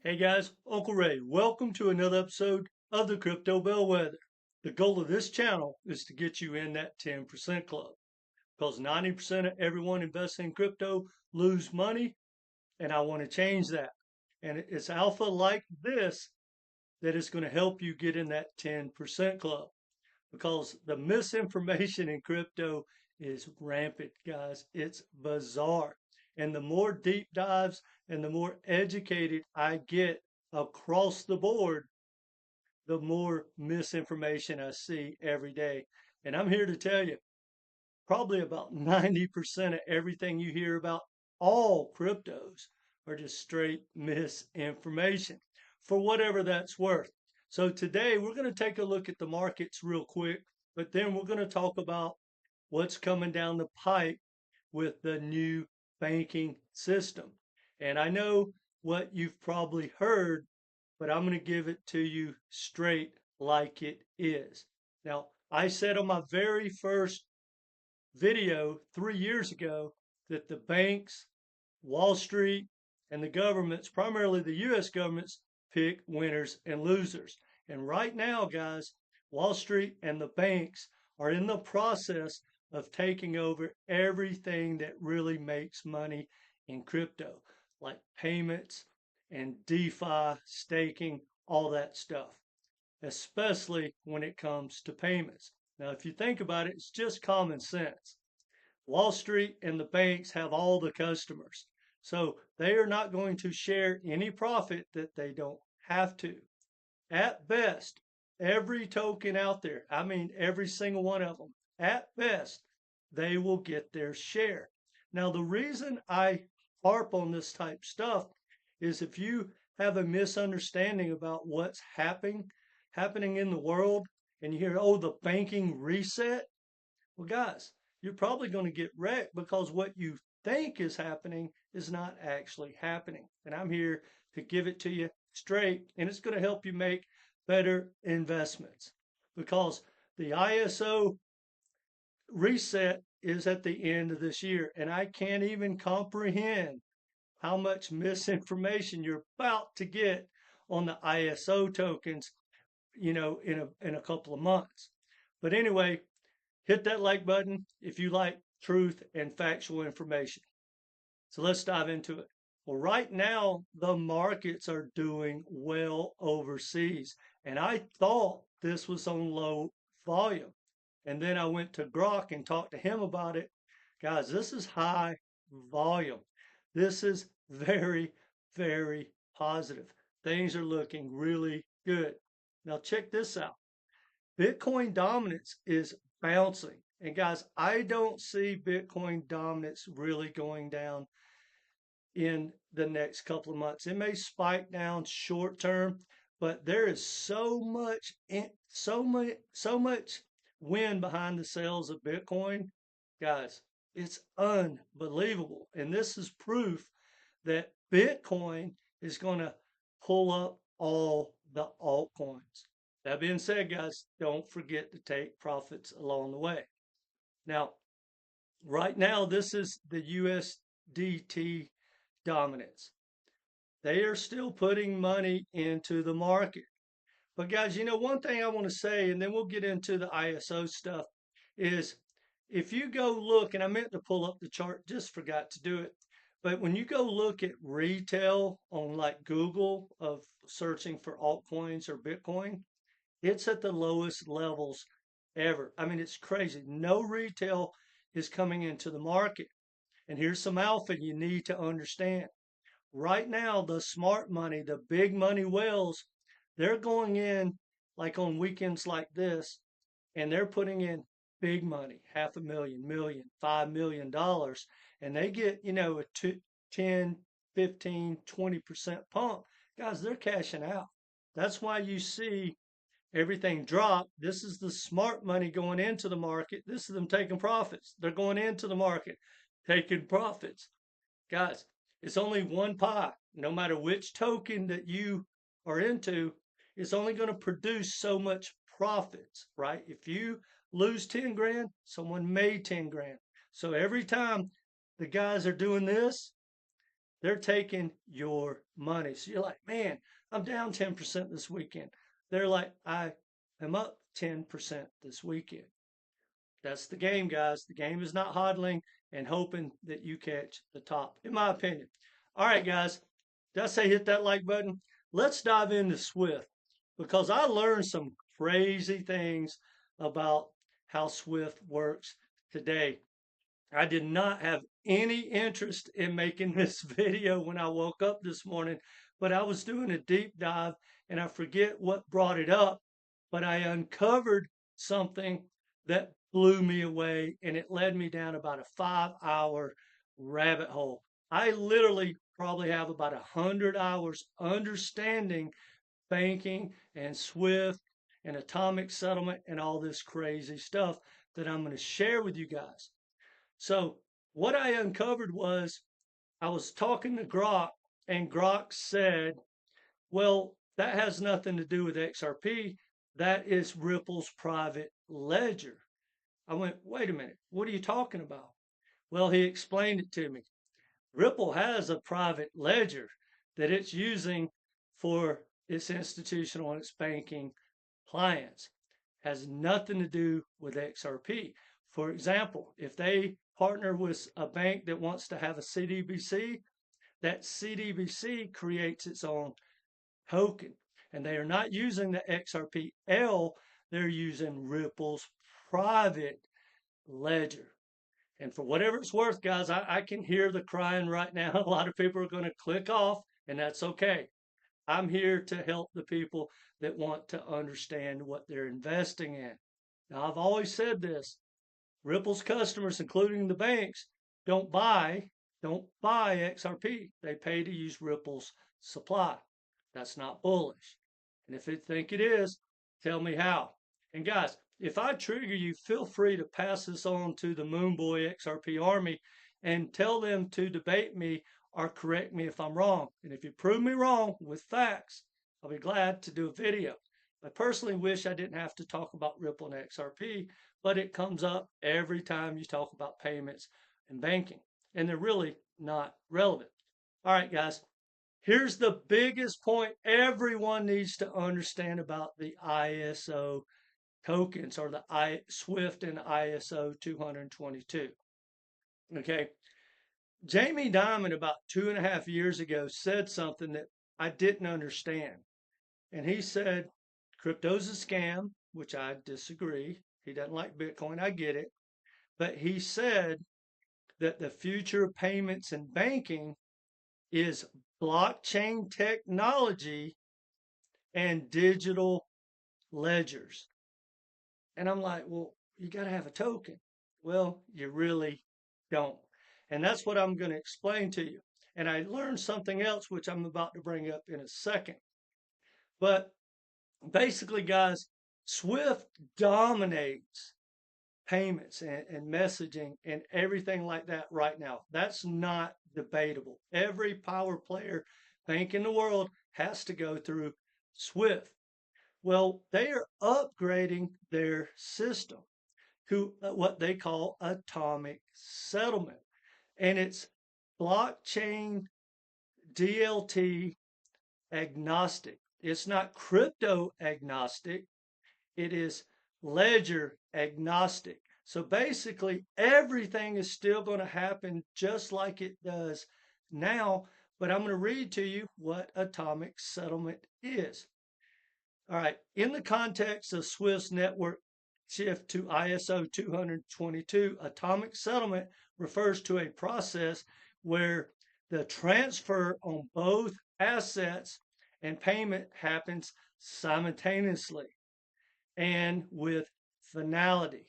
Hey guys, Uncle Ray. Welcome to another episode of the Crypto Bellwether. The goal of this channel is to get you in that 10% club because 90% of everyone investing in crypto lose money, and I want to change that. And it's alpha like this that is going to help you get in that 10% club because the misinformation in crypto is rampant, guys. It's bizarre. And the more deep dives and the more educated I get across the board, the more misinformation I see every day. And I'm here to tell you, probably about 90% of everything you hear about all cryptos are just straight misinformation for whatever that's worth. So today we're going to take a look at the markets real quick, but then we're going to talk about what's coming down the pipe with the new banking system. And I know what you've probably heard, but I'm going to give it to you straight like it is. Now, I said on my very first video 3 years ago that the banks, Wall Street, and the governments, primarily the US governments, pick winners and losers. And right now, guys, Wall Street and the banks are in the process of taking over everything that really makes money in crypto, like payments and DeFi, staking, all that stuff, especially when it comes to payments. Now, if you think about it, it's just common sense. Wall Street and the banks have all the customers, so they are not going to share any profit that they don't have to. At best, every token out there, I mean every single one of them, at best, they will get their share. Now, the reason I harp on this type stuff is if you have a misunderstanding about what's happening in the world, and you hear, oh, the banking reset, well, guys, you're probably going to get wrecked because what you think is happening is not actually happening. And I'm here to give it to you straight, and it's going to help you make better investments because the ISO reset is at the end of this year, and I can't even comprehend how much misinformation you're about to get on the ISO tokens, in a couple of months. But anyway, hit that like button if you like truth and factual information. So let's dive into it. Well, right now, the markets are doing well overseas. And I thought this was on low volume. And then I went to Grok and talked to him about it. Guys, this is high volume. This is very, very positive. Things are looking really good. Now, check this out. Bitcoin dominance is bouncing. And guys, I don't see Bitcoin dominance really going down in the next couple of months. It may spike down short term, but there is so much wind behind the sails of Bitcoin. Guys, it's unbelievable. And this is proof that Bitcoin is going to pull up all the altcoins. That being said, guys, don't forget to take profits along the way. Now, right now, this is the USDT dominance. They are still putting money into the market. But guys, one thing I want to say, and then we'll get into the ISO stuff, is if you go look, and I meant to pull up the chart, just forgot to do it. But when you go look at retail on like Google of searching for altcoins or Bitcoin, it's at the lowest levels ever. I mean, it's crazy. No retail is coming into the market. And here's some alpha you need to understand. Right now, the smart money, the big money whales, they're going in like on weekends like this, and they're putting in big money, $500,000, $5 million, and they get, a 10, 15, 20% pump. Guys, they're cashing out. That's why you see everything drop. This is the smart money going into the market. This is them taking profits. They're going into the market, taking profits. Guys, it's only one pie. No matter which token that you are into, it's only going to produce so much profits, right? If you lose 10 grand, someone made 10 grand. So every time the guys are doing this, They're taking your money. So you're like, man, I'm down 10% this weekend. They're like, I am up 10% this weekend. That's the game, guys. The game is not hodling and hoping that you catch the top, in my opinion. All right, guys. Did I say hit that like button? Let's dive into Swift because I learned some crazy things about how Swift works today. I did not have any interest in making this video when I woke up this morning, but I was doing a deep dive and I forget what brought it up, but I uncovered something that blew me away and it led me down about a 5 hour rabbit hole. I literally probably have about 100 hours understanding banking and Swift and atomic settlement and all this crazy stuff that I'm going to share with you guys. So what I uncovered was I was talking to Grok, and Grok said, well, that has nothing to do with XRP. That is Ripple's private ledger. I went, wait a minute, what are you talking about? Well, he explained it to me. Ripple has a private ledger that it's using for its institutional and its banking clients. Has nothing to do with XRP. For example, if they partner with a bank that wants to have a CBDC, that CBDC creates its own token. And they are not using the XRPL, they're using Ripple's private ledger. And for whatever it's worth, guys, I can hear the crying right now. A lot of people are going to click off, and that's okay. I'm here to help the people that want to understand what they're investing in. Now, I've always said this. Ripple's customers, including the banks, don't buy XRP. They pay to use Ripple's supply. That's not bullish. And if you think it is, tell me how. And guys, if I trigger you, feel free to pass this on to the Moonboy XRP Army and tell them to debate me or correct me if I'm wrong. And if you prove me wrong with facts, I'll be glad to do a video. I personally wish I didn't have to talk about Ripple and XRP, but it comes up every time you talk about payments and banking, and they're really not relevant. All right, guys, here's the biggest point everyone needs to understand about the ISO tokens or the SWIFT and ISO20022. Okay, Jamie Dimon about 2.5 years ago said something that I didn't understand. And he said, crypto's a scam, which I disagree. He doesn't like Bitcoin. I get it. But he said that the future of payments and banking is blockchain technology and digital ledgers. And I'm like, well, you got to have a token. Well, you really don't. And that's what I'm going to explain to you. And I learned something else, which I'm about to bring up in a second. But basically, guys, Swift dominates payments and messaging and everything like that right now. That's not debatable. Every power player bank in the world has to go through Swift. Well, they are upgrading their system to what they call atomic settlement. And it's blockchain DLT agnostic. It's not crypto agnostic. It is ledger agnostic. So basically, everything is still going to happen just like it does now. But I'm going to read to you what atomic settlement is. All right. In the context of Swift's network shift to ISO 20022, atomic settlement refers to a process where the transfer on both assets and payment happens simultaneously and with finality.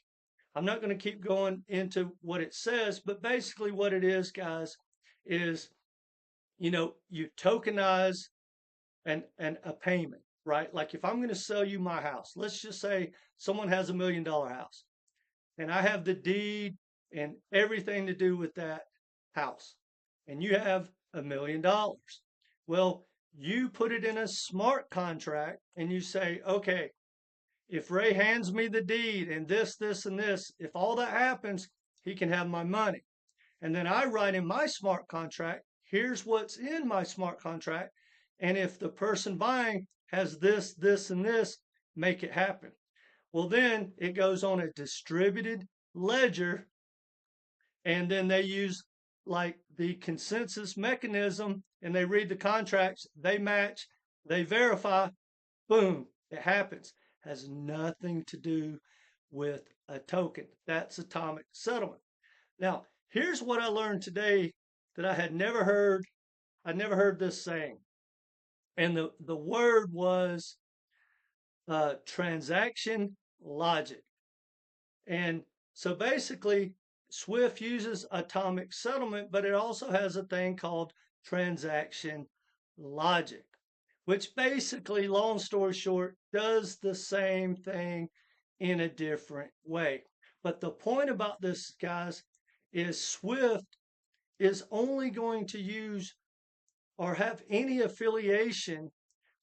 I'm not going to keep going into what it says, but basically what it is, guys, is, you tokenize a payment, right? Like if I'm going to sell you my house, let's just say someone has $1 million house and I have the deed and everything to do with that house, and you have $1 million. Well, you put it in a smart contract and you say, okay, if Ray hands me the deed and this, and this, if all that happens, he can have my money. And then I write in my smart contract, here's what's in my smart contract. And if the person buying has this, this, and this, make it happen. Well, then it goes on a distributed ledger, and then they use like the consensus mechanism, and they read the contracts, they match, they verify, boom, it happens. Has nothing to do with a token. That's atomic settlement. Now, here's what I learned today that I had never heard. I'd never heard this saying. And the word was transaction logic. And so basically, Swift uses atomic settlement, but it also has a thing called transaction logic, which basically, long story short, does the same thing in a different way. But the point about this, guys, is Swift is only going to use or have any affiliation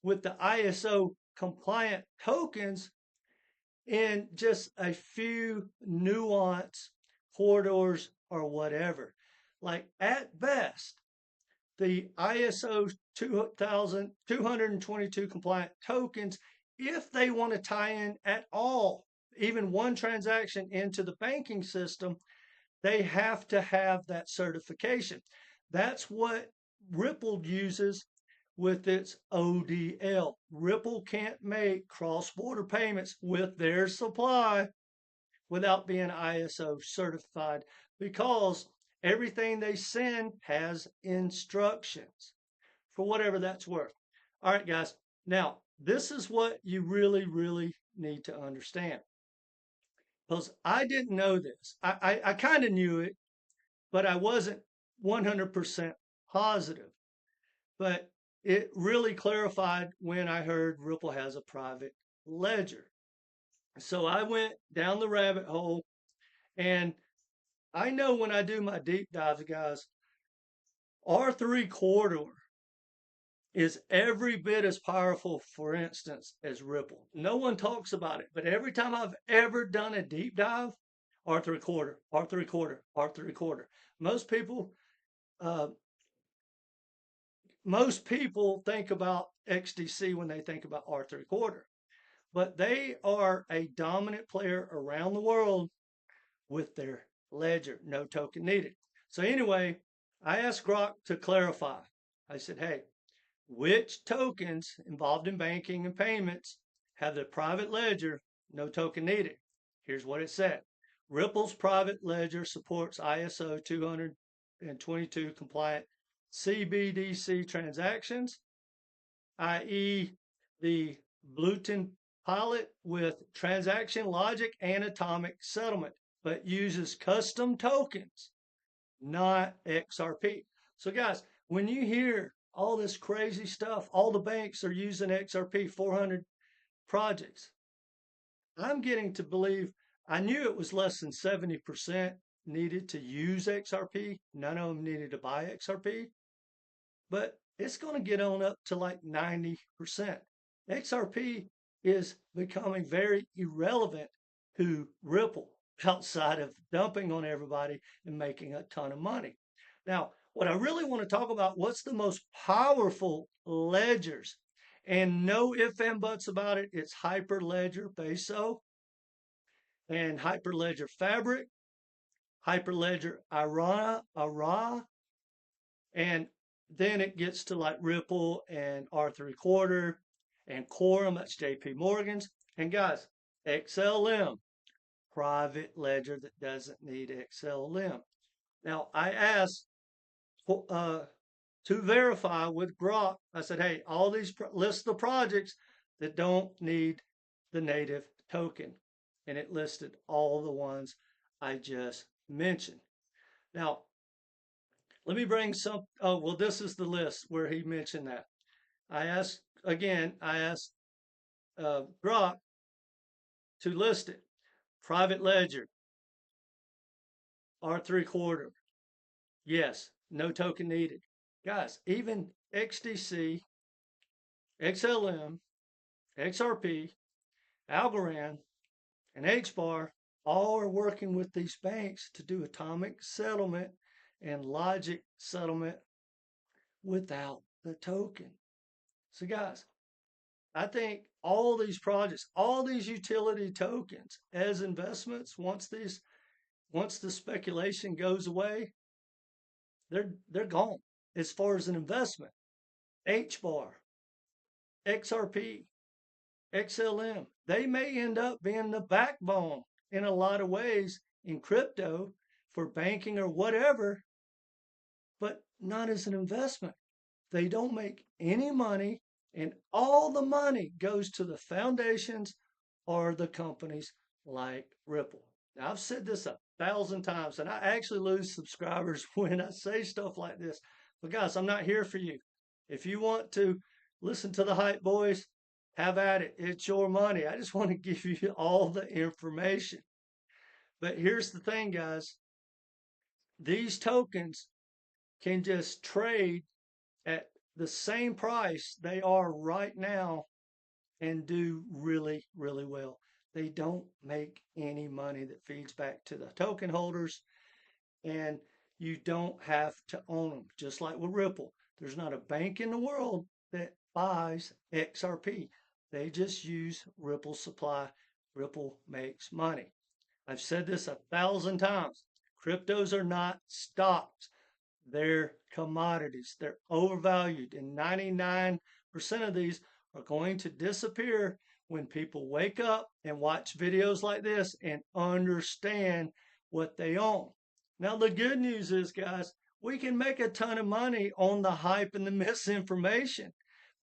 with the ISO compliant tokens in just a few nuance corridors or whatever. Like at best, the ISO20022 compliant tokens, if they want to tie in at all, even one transaction into the banking system, they have to have that certification. That's what Ripple uses with its ODL. Ripple can't make cross-border payments with their supply without being ISO certified because everything they send has instructions for whatever that's worth. All right, guys. Now, this is what you really, really need to understand. Because I didn't know this. I kind of knew it, but I wasn't 100% positive. But it really clarified when I heard Ripple has a private ledger. So I went down the rabbit hole, and I know when I do my deep dives, guys, R3 corridor is every bit as powerful, for instance, as Ripple. No one talks about it, but every time I've ever done a deep dive, R3 quarter, R3 quarter, R3 quarter. Most people, uh, most people think about XDC when they think about R3 quarter, but they are a dominant player around the world with their ledger, no token needed. So anyway, I asked Grok to clarify. I said, hey, which tokens involved in banking and payments have the private ledger, no token needed? Here's what it said. Ripple's private ledger supports ISO 20022 compliant CBDC transactions, i.e. the Bluetooth pilot with transaction logic and atomic settlement, but uses custom tokens, not XRP. So guys, when you hear all this crazy stuff, all the banks are using XRP 400 projects, I'm getting to believe, I knew it was less than 70% needed to use XRP. None of them needed to buy XRP, but it's going to get on up to like 90%. XRP is becoming very irrelevant to Ripple outside of dumping on everybody and making a ton of money. Now, what I really want to talk about, what's the most powerful ledgers? And no ifs and buts about it. It's Hyperledger Peso and Hyperledger Fabric, Hyperledger Ara, and then it gets to like Ripple and R3 quarter and Quorum, that's JP Morgan's. And guys, XLM, private ledger that doesn't need XLM. Now, I asked to verify with Grok, I said, hey, all these list the projects that don't need the native token. And it listed all the ones I just mentioned. Now, let me bring some, oh, well, this is the list where he mentioned that. I asked Grok to list it. Private ledger, R3 quarter. Yes, no token needed. Guys, even XDC, XLM, XRP, Algorand, and HBAR all are working with these banks to do atomic settlement and logic settlement without the token. So guys, I think all these projects, all these utility tokens as investments, once the speculation goes away, they're gone. As far as an investment, HBAR, XRP, XLM, they may end up being the backbone in a lot of ways in crypto for banking or whatever, but not as an investment. They don't make any money, and all the money goes to the foundations or the companies like Ripple. Now, I've said this 1,000 times, and I actually lose subscribers when I say stuff like this. But guys, I'm not here for you. If you want to listen to the hype boys, have at it. It's your money. I just want to give you all the information. But here's the thing, guys. These tokens can just trade at the same price they are right now and do really, really well. They don't make any money that feeds back to the token holders, and you don't have to own them. Just like with Ripple, there's not a bank in the world that buys XRP. They just use Ripple supply. Ripple makes money. I've said this 1,000 times. Cryptos are not stocks. They're commodities. They're overvalued, and 99% of these are going to disappear when people wake up and watch videos like this and understand what they own. Now, the good news is, guys, we can make a ton of money on the hype and the misinformation.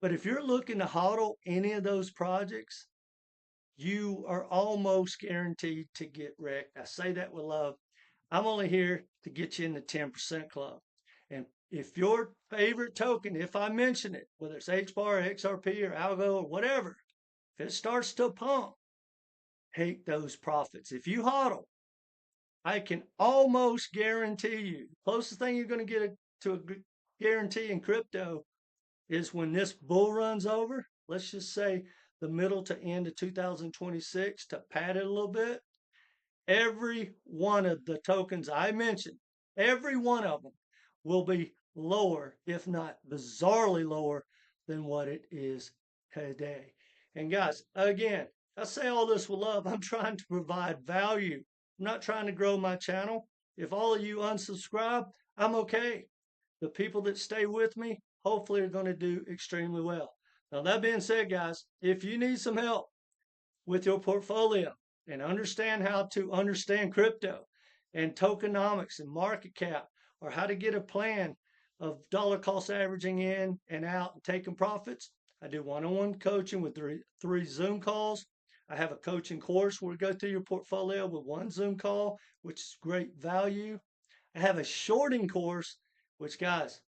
But if you're looking to hodl any of those projects, you are almost guaranteed to get wrecked. I say that with love. I'm only here to get you in the 10% club. And if your favorite token, if I mention it, whether it's HBAR, XRP, or ALGO, or whatever, if it starts to pump, take those profits. If you hodl, I can almost guarantee you, closest thing you're going to get to a guarantee in crypto is when this bull runs over, let's just say the middle to end of 2026, to pad it a little bit, every one of the tokens I mentioned, every one of them will be lower, if not bizarrely lower, than what it is today. And guys, again, I say all this with love. I'm trying to provide value. I'm not trying to grow my channel. If all of you unsubscribe, I'm okay. The people that stay with me, hopefully, are going to do extremely well. Now, that being said, guys, if you need some help with your portfolio and understand how to understand crypto and tokenomics and market cap, or how to get a plan of dollar cost averaging in and out and taking profits, I do one-on-one coaching with three Zoom calls. I have a coaching course where we go through your portfolio with one Zoom call, which is great value. I have a shorting course, which, guys,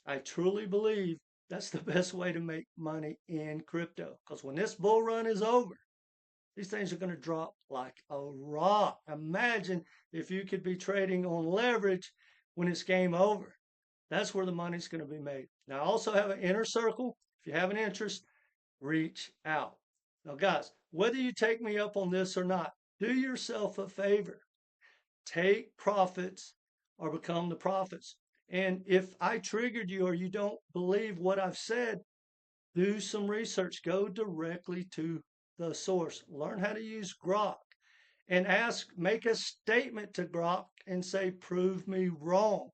I truly believe that's the best way to make money in crypto. Because when this bull run is over, these things are going to drop like a rock. Imagine if you could be trading on leverage when it's game over. That's where the money's going to be made. Now, I also have an inner circle. If you have an interest, reach out. Now, guys, whether you take me up on this or not, do yourself a favor. Take profits or become the profits. And if I triggered you or you don't believe what I've said, do some research. Go directly to the source. Learn how to use Grok and make a statement to Grok and say, prove me wrong.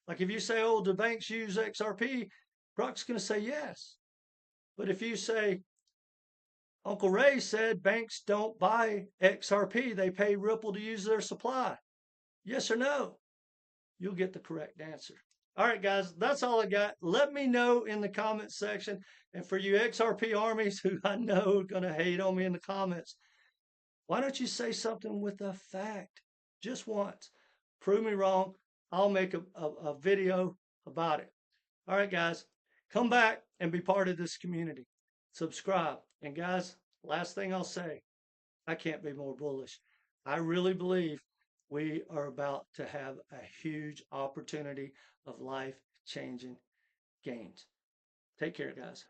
Like if you say, oh, do banks use XRP? Grok's going to say yes. But if you say, Uncle Ray said banks don't buy XRP, they pay Ripple to use their supply. Yes or no? You'll get the correct answer. All right, guys, that's all I got. Let me know in the comments section. And for you XRP armies who I know are going to hate on me in the comments, why don't you say something with a fact? Just once. Prove me wrong. I'll make a video about it. All right, guys, come back and be part of this community. Subscribe. And guys, last thing I'll say, I can't be more bullish. I really believe we are about to have a huge opportunity of life-changing gains. Take care, guys.